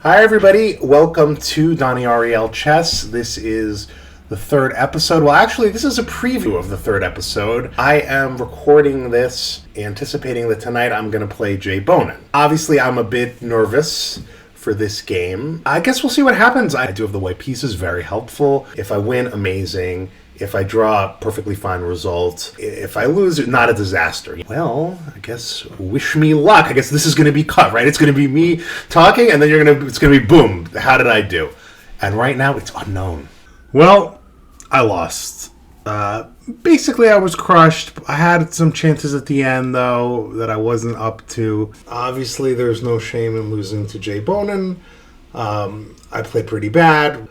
Hi everybody, welcome to Donny Ariel Chess. This is the third episode. Well, actually, this is a preview of the third episode. I am recording this, anticipating that tonight I'm going to play Jay Bonin. Obviously, I'm a bit nervous for this game. I guess we'll see what happens. I do have the white pieces, very helpful. If I win, amazing. If I draw, perfectly fine result. If I lose, not a disaster. Well, I guess wish me luck. I guess this is going to be cut, right? It's going to be me talking, and then it's going to be boom. How did I do? And right now, it's unknown. Well, I lost. Basically, I was crushed. I had some chances at the end, though, that I wasn't up to. Obviously, there's no shame in losing to Jay Bonin. I played pretty bad.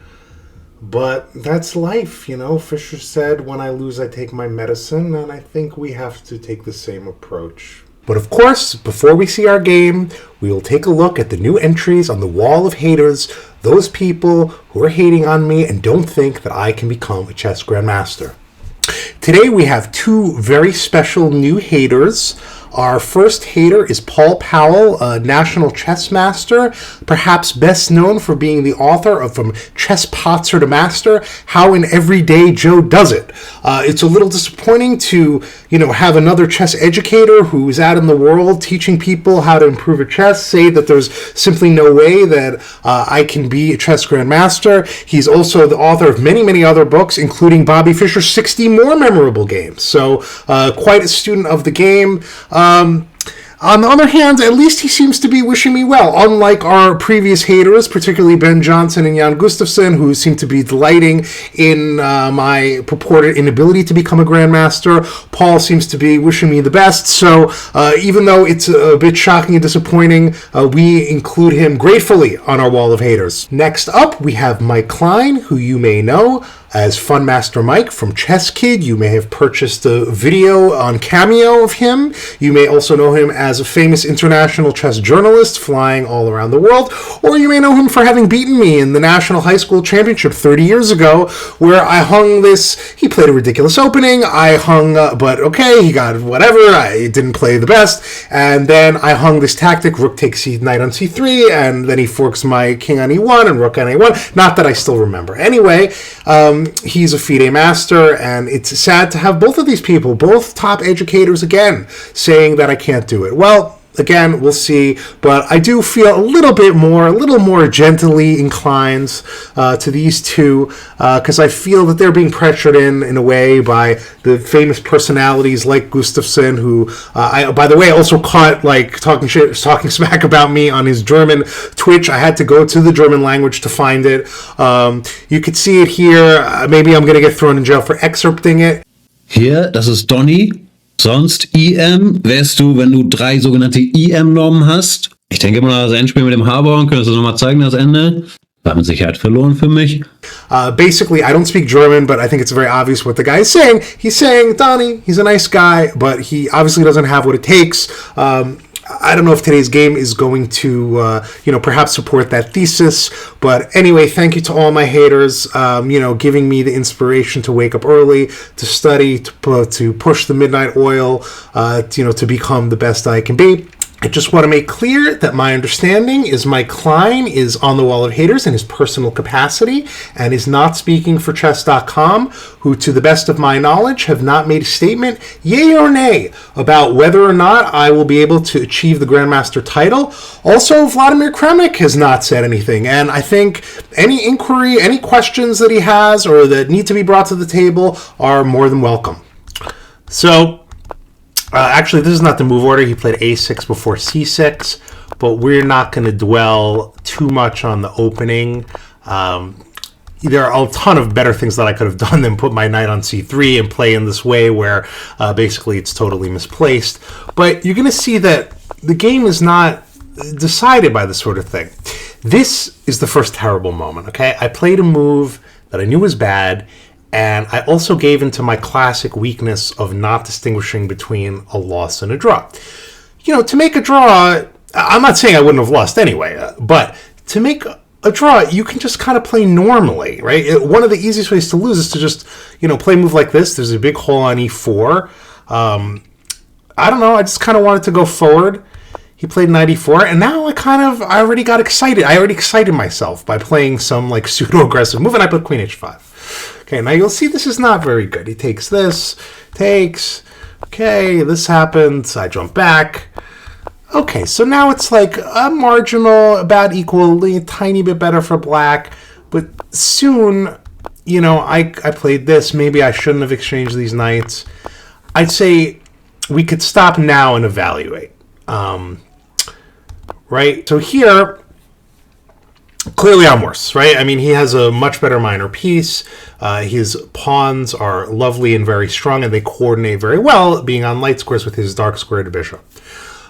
But that's life, you know. Fisher said, when I lose, I take my medicine, and I think we have to take the same approach. But of course, before we see our game, we will take a look at the new entries on the wall of haters, those people who are hating on me and don't think that I can become a chess grandmaster. Today we have two very special new haters. Our first hater is Paul Powell, a national chess master, perhaps best known for being the author of From Chess Potser to Master, How in Everyday Joe Does It. It's a little disappointing to, have another chess educator who is out in the world teaching people how to improve at chess say that there's simply no way that I can be a chess grandmaster. He's also the author of many, many other books, including Bobby Fischer's 60 More Memorable Games. So quite a student of the game. On the other hand, at least he seems to be wishing me well, unlike our previous haters, particularly Ben Johnson and Jan Gustafsson, who seem to be delighting in my purported inability to become a grandmaster. Paul seems to be wishing me the best, so even though it's a bit shocking and disappointing, we include him gratefully on our wall of haters. Next up, we have Mike Klein, who you may know as Fun Master Mike from Chess Kid. You may have purchased a video on Cameo of him. You may also know him as a famous international chess journalist flying all around the world, or you may know him for having beaten me in the National High School Championship 30 years ago, where I hung this. He played a ridiculous opening. I hung, but okay, he got whatever. I didn't play the best. And then I hung this tactic, rook takes knight on c3, and then he forks my king on e1 and rook on a1. Not that I still remember. Anyway, he's a FIDE master, and it's sad to have both of these people, both top educators again, saying that I can't do it. Well, again, we'll see, but I do feel a little more gently inclined to these two, because I feel that they're being pressured in a way by the famous personalities like Gustafsson, who I, by the way, also caught talking smack about me on his German Twitch. I had to go to the German language to find it. You could see it here. Maybe I'm going to get thrown in jail for excerpting it. Hier, das ist Donny. Sonst IM wärst du, wenn du 3 sogenannte IM-Normen hast. Ich denke mal, das Endspiel mit dem Harborn, könntest du nochmal zeigen, das Ende? War mit Sicherheit verloren für mich. Basically, I don't speak German, but I think it's very obvious what the guy is saying. He's saying, Donny, he's a nice guy, but he obviously doesn't have what it takes. I don't know if today's game is going to, perhaps support that thesis. But anyway, thank you to all my haters, giving me the inspiration to wake up early, to study, to push the midnight oil, to become the best I can be. I just want to make clear that my understanding is Mike Klein is on the wall of haters in his personal capacity and is not speaking for chess.com, who, to the best of my knowledge, have not made a statement, yay or nay, about whether or not I will be able to achieve the Grandmaster title. Also, Vladimir Kremnik has not said anything, and I think any inquiry, any questions that he has or that need to be brought to the table are more than welcome. So, actually, this is not the move order. He played a6 before c6, but we're not going to dwell too much on the opening. There are a ton of better things that I could have done than put my knight on c3 and play in this way where basically it's totally misplaced. But you're going to see that the game is not decided by this sort of thing. This is the first terrible moment, okay? I played a move that I knew was bad, and I also gave into my classic weakness of not distinguishing between a loss and a draw. To make a draw, I'm not saying I wouldn't have lost anyway, but to make a draw, you can just kind of play normally, right? One of the easiest ways to lose is to just, play a move like this. There's a big hole on e4. I don't know. I just kind of wanted to go forward. He played knight e4, and now I already got excited. I already excited myself by playing some like pseudo-aggressive move, and I put queen h5. Okay, now you'll see this is not very good. He takes this, takes. Okay, this happens. I jump back. Okay, so now it's like a marginal, about equally, a tiny bit better for black. But soon, you know, I played this. Maybe I shouldn't have exchanged these knights. I'd say we could stop now and evaluate. Right? So here, clearly I'm worse, right? I mean, he has a much better minor piece. His pawns are lovely and very strong, and they coordinate very well, being on light squares with his dark squared bishop.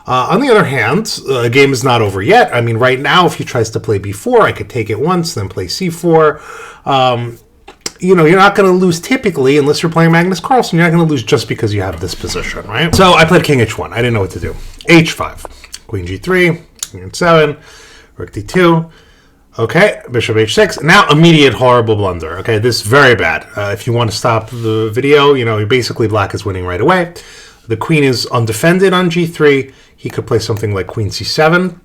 On the other hand, the game is not over yet. I mean, right now, if he tries to play b4, I could take it once, then play c4. You know, you're not going to lose typically, unless you're playing Magnus Carlsen. You're not going to lose just because you have this position, right? So I played king h1. I didn't know what to do. h5, queen g3, queen h7, rook d2. Okay, bishop h6. Now, immediate horrible blunder. Okay, this is very bad. If you want to stop the video, you know, basically black is winning right away. The queen is undefended on g3. He could play something like queen c7.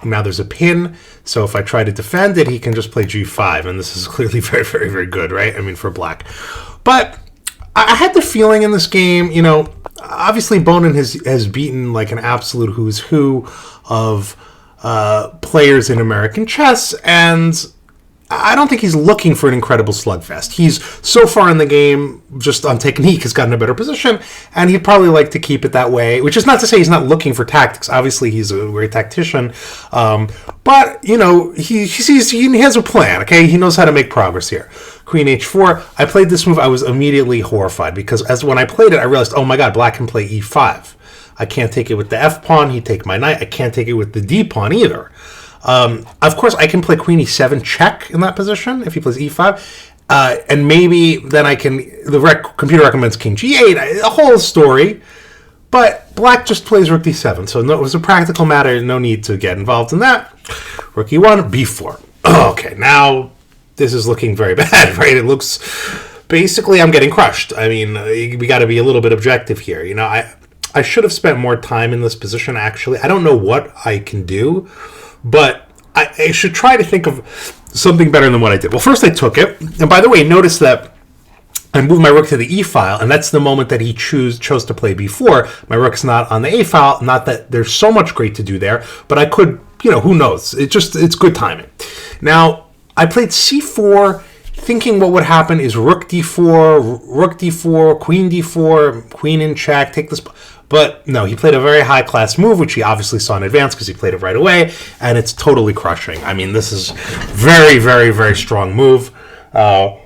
Now there's a pin, so if I try to defend it, he can just play g5, and this is clearly very, very, very good, right? I mean, for black. But I had the feeling in this game, you know, obviously Bonin has beaten like an absolute who's who of players in American chess, and I don't think he's looking for an incredible slugfest. He's so far in the game, just on technique, has gotten a better position, and he'd probably like to keep it that way, which is not to say he's not looking for tactics. Obviously, he's a great tactician, but, you know, he has a plan, okay? He knows how to make progress here. Queen h4. I played this move. I was immediately horrified, because when I played it, I realized, oh my god, black can play e5. I can't take it with the f-pawn. He'd take my knight. I can't take it with the d-pawn either. Of course, I can play queen e7 check in that position if he plays e5. And maybe then I can... The computer recommends king g8. A whole story. But black just plays rook d7. So it was a practical matter. No need to get involved in that. Rook e1, b4. Okay, now this is looking very bad, right? It looks... Basically, I'm getting crushed. I mean, we got to be a little bit objective here. You know, I should have spent more time in this position, actually. I don't know what I can do, but I should try to think of something better than what I did. Well, first I took it. And by the way, notice that I moved my rook to the e file, and that's the moment that he chose to play b4. My rook's not on the a file. Not that there's so much great to do there, but I could, you know, who knows? It's good timing. Now, I played c4, thinking what would happen is rook d4, queen d4, queen in check, take this... But no, he played a very high-class move, which he obviously saw in advance because he played it right away, and it's totally crushing. I mean, this is very, very, very strong move. What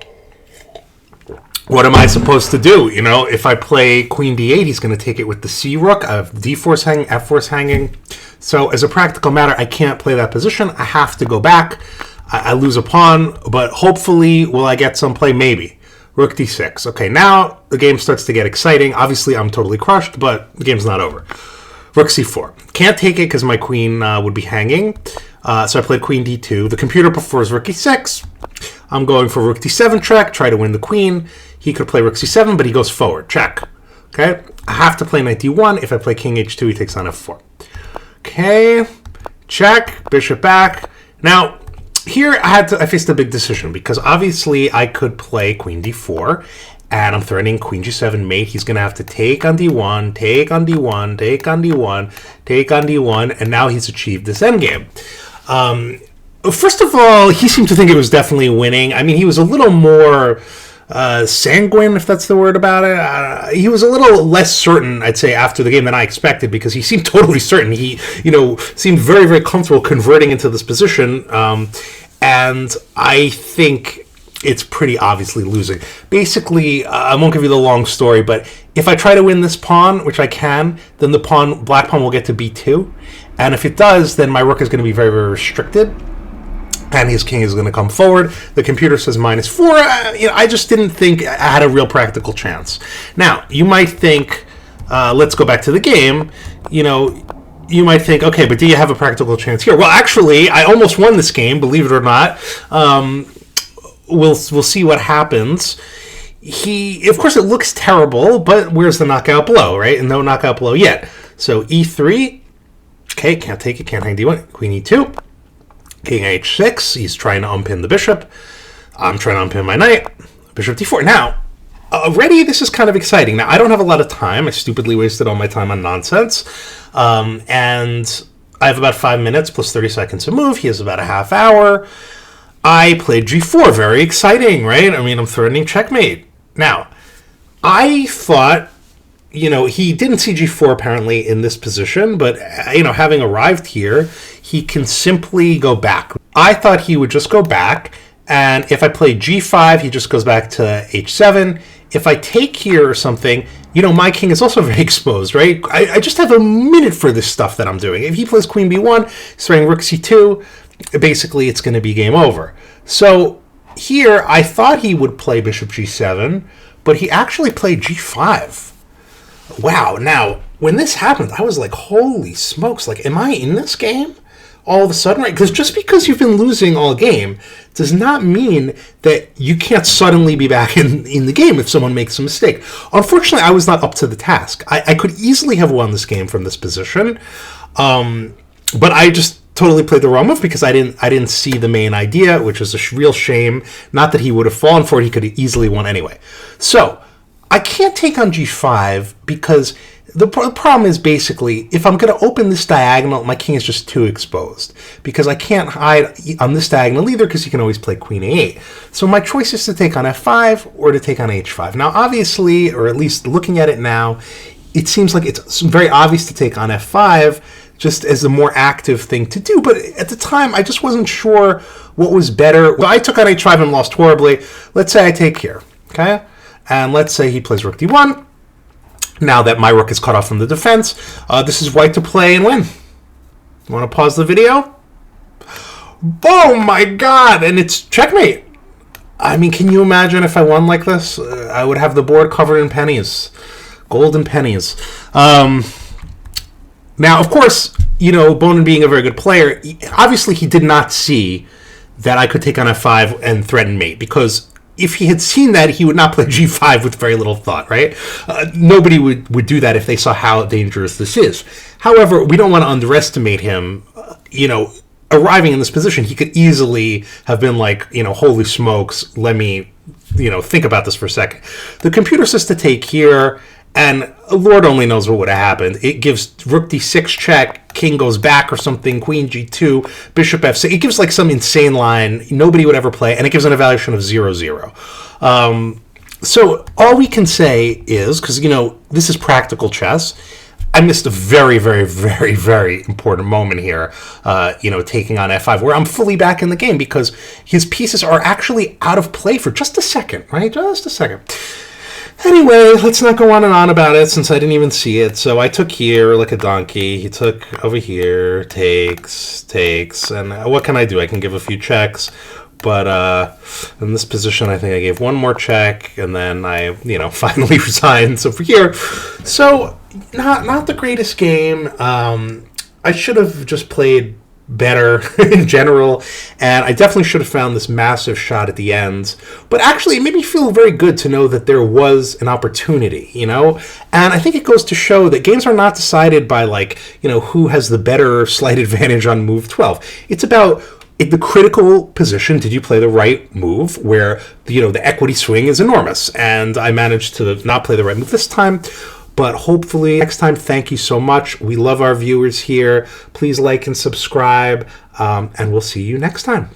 am I supposed to do? You know, if I play queen d8, he's going to take it with the c rook. I have d4's hanging, f4's hanging. So as a practical matter, I can't play that position. I have to go back. I lose a pawn, but hopefully will I get some play? Maybe. Rook d6. Okay, now the game starts to get exciting. Obviously, I'm totally crushed, but the game's not over. Rook c4. Can't take it because my queen would be hanging. So I played queen d2. The computer prefers rook e6. I'm going for rook d7 check, try to win the queen. He could play rook c7, but he goes forward. Check. Okay? I have to play knight d1. If I play king h2, he takes on f4. Okay. Check. Bishop back. Now... Here, I faced a big decision, because obviously I could play queen d4, and I'm threatening queen g7 mate. He's going to have to take on d1, take on d1, take on d1, take on d1, and now he's achieved this endgame. First of all, he seemed to think it was definitely winning. I mean, he was a little more sanguine, if that's the word about it. He was a little less certain, I'd say, after the game than I expected, because he seemed totally certain. He, you know, seemed very, very comfortable converting into this position, and I think it's pretty obviously losing. Basically, I won't give you the long story, but if I try to win this pawn, which I can, then the black pawn will get to b2, and if it does, then my rook is going to be very, very restricted. And his king is going to come forward. The computer says -4. You know, I just didn't think I had a real practical chance. Now, you might think, let's go back to the game. You know, you might think, okay, but do you have a practical chance here? Well, actually, I almost won this game, believe it or not. We'll see what happens. Of course, it looks terrible, but where's the knockout blow, right? And no knockout blow yet. So e3. Okay, can't take it, can't hang d1. Queen e2. King h6, he's trying to unpin the bishop. I'm trying to unpin my knight. Bishop d4. Now, already this is kind of exciting. Now, I don't have a lot of time. I stupidly wasted all my time on nonsense. And I have about 5 minutes plus 30 seconds to move. He has about a half hour. I played g4. Very exciting, right? I mean, I'm threatening checkmate. Now, I thought, he didn't see g4 apparently in this position, but, having arrived here, he can simply go back. I thought he would just go back, and if I play g5, he just goes back to h7. If I take here or something, my king is also very exposed, right? I just have a minute for this stuff that I'm doing. If he plays queen b1, he's throwing rook c2, basically it's going to be game over. So here, I thought he would play bishop g7, but he actually played g5. Wow, now, when this happened, I was like, holy smokes, like, am I in this game? All of a sudden, right? Because just because you've been losing all game does not mean that you can't suddenly be back in the game if someone makes a mistake. Unfortunately, I was not up to the task. I could easily have won this game from this position, but I just totally played the wrong move because I didn't see the main idea, which is a real shame. Not that he would have fallen for it; he could have easily won anyway. So I can't take on g5 because the problem is basically, if I'm going to open this diagonal, my king is just too exposed. Because I can't hide on this diagonal either, because you can always play queen a8. So my choice is to take on f5 or to take on h5. Now, obviously, or at least looking at it now, it seems like it's very obvious to take on f5, just as the more active thing to do. But at the time, I just wasn't sure what was better. Well, I took on h5 and lost horribly. Let's say I take here, okay? And let's say he plays rook d1. Now that my rook is cut off from the defense, this is white to play and win. Want to pause the video? Oh my god, and it's checkmate. I mean, can you imagine if I won like this? I would have the board covered in pennies. Golden pennies. Now, of course, Bonin being a very good player, obviously he did not see that I could take on f5 and threaten mate, because if he had seen that, he would not play g5 with very little thought, right? Nobody would do that if they saw how dangerous this is. However, we don't want to underestimate him. Arriving in this position, he could easily have been like, holy smokes, let me, think about this for a second. The computer says to take here, and Lord only knows what would have happened. It gives rook d6 check, king goes back or something, queen g2, bishop f6. It gives like some insane line nobody would ever play, and it gives an evaluation of 0-0. So all we can say is, because, this is practical chess, I missed a very, very, very, very important moment here, taking on f5, where I'm fully back in the game because his pieces are actually out of play for just a second, right? Just a second. Anyway, let's not go on and on about it since I didn't even see it. So I took here like a donkey. He took over here, takes, and what can I do? I can give a few checks, but in this position, I think I gave one more check, and then I, finally resigned. So for here, so not the greatest game. I should have just played better in general, and I definitely should have found this massive shot at the end. But actually, it made me feel very good to know that there was an opportunity, And I think it goes to show that games are not decided by, who has the better slight advantage on move 12. It's about the critical position. Did you play the right move where, the equity swing is enormous? And I managed to not play the right move this time. But hopefully next time, thank you so much. We love our viewers here. Please like and subscribe, and we'll see you next time.